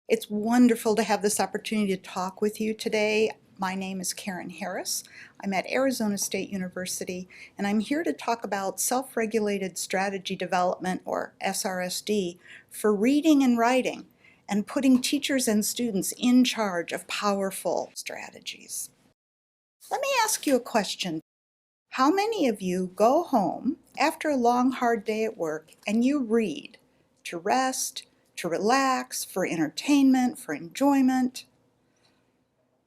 It's wonderful to have this opportunity to talk with you today. My name is Karen Harris. I'm at Arizona State University, and I'm here to talk about self-regulated strategy development, or SRSD, for reading and writing, and putting teachers and students in charge of powerful strategies. Let me ask you a question. How many of you go home after a long, hard day at work and you read to rest, to relax, for entertainment, for enjoyment?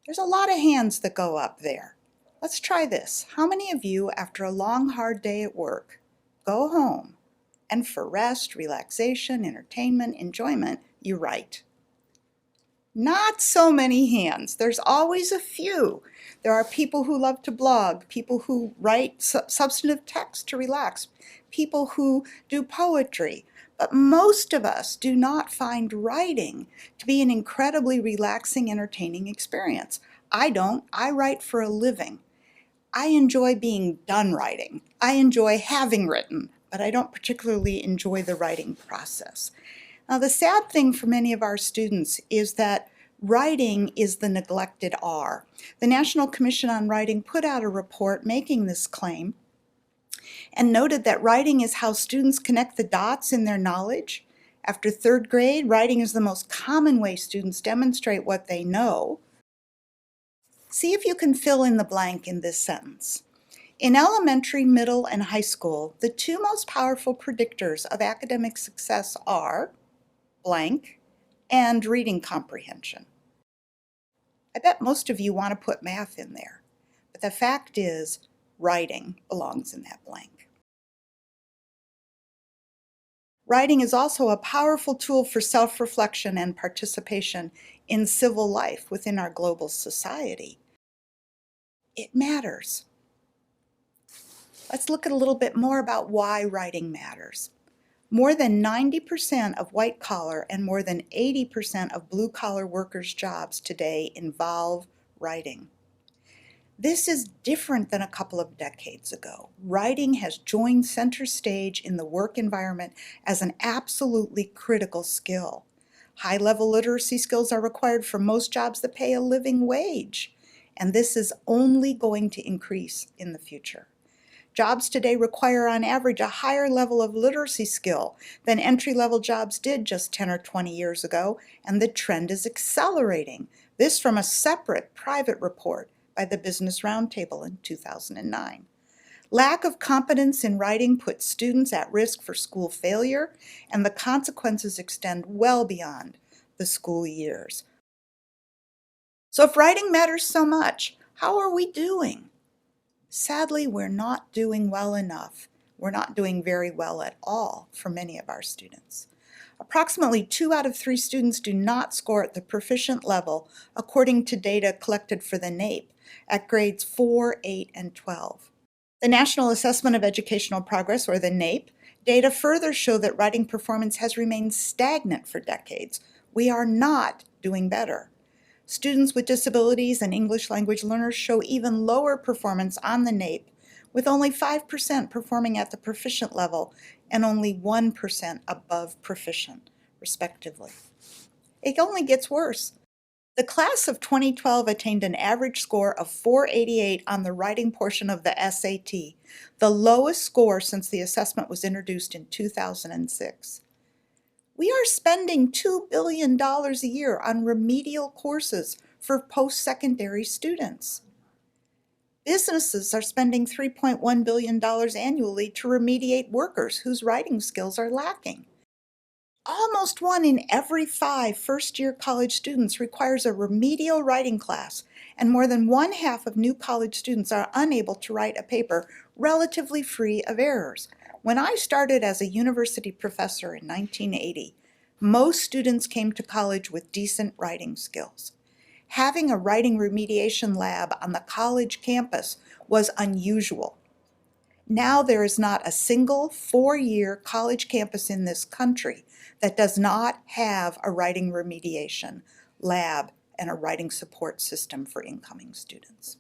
There's a lot of hands that go up there. Let's try this. How many of you, after a long, hard day at work, go home and for rest, relaxation, entertainment, enjoyment, you write? Not so many hands. There's always a few. There are people who love to blog, people who write substantive text to relax, people who do poetry. But most of us do not find writing to be an incredibly relaxing, entertaining experience. I don't. I write for a living. I enjoy being done writing. I enjoy having written, but I don't particularly enjoy the writing process. Now, the sad thing for many of our students is that writing is the neglected R. The National Commission on Writing put out a report making this claim and noted that writing is how students connect the dots in their knowledge. After third grade, writing is the most common way students demonstrate what they know. See if you can fill in the blank in this sentence. In elementary, middle, and high school, the two most powerful predictors of academic success are blank and reading comprehension. I bet most of you want to put math in there, but the fact is writing belongs in that blank. Writing is also a powerful tool for self-reflection and participation in civil life within our global society. It matters. Let's look at a little bit more about why writing matters. More than 90% of white-collar and more than 80% of blue-collar workers' jobs today involve writing. This is different than a couple of decades ago. Writing has joined center stage in the work environment as an absolutely critical skill. High-level literacy skills are required for most jobs that pay a living wage, and this is only going to increase in the future. Jobs today require on average a higher level of literacy skill than entry-level jobs did just 10 or 20 years ago, and the trend is accelerating. This from a separate private report by the Business Roundtable in 2009. Lack of competence in writing puts students at risk for school failure, and the consequences extend well beyond the school years. So if writing matters so much, how are we doing? Sadly, we're not doing well enough. We're not doing very well at all for many of our students. Approximately 2 out of 3 students do not score at the proficient level, according to data collected for the NAEP at grades 4, 8, and 12. The National Assessment of Educational Progress, or the NAEP, data further show that writing performance has remained stagnant for decades. We are not doing better. Students with disabilities and English language learners show even lower performance on the NAEP, with only 5% performing at the proficient level and only 1% above proficient, respectively. It only gets worse. The class of 2012 attained an average score of 488 on the writing portion of the SAT, the lowest score since the assessment was introduced in 2006. We are spending $2 billion a year on remedial courses for post-secondary students. Businesses are spending $3.1 billion annually to remediate workers whose writing skills are lacking. Almost 1 in every 5 first-year college students requires a remedial writing class, and more than 1/2 of new college students are unable to write a paper relatively free of errors. When I started as a university professor in 1980, most students came to college with decent writing skills. Having a writing remediation lab on the college campus was unusual. Now there is not a single 4-year college campus in this country that does not have a writing remediation lab and a writing support system for incoming students.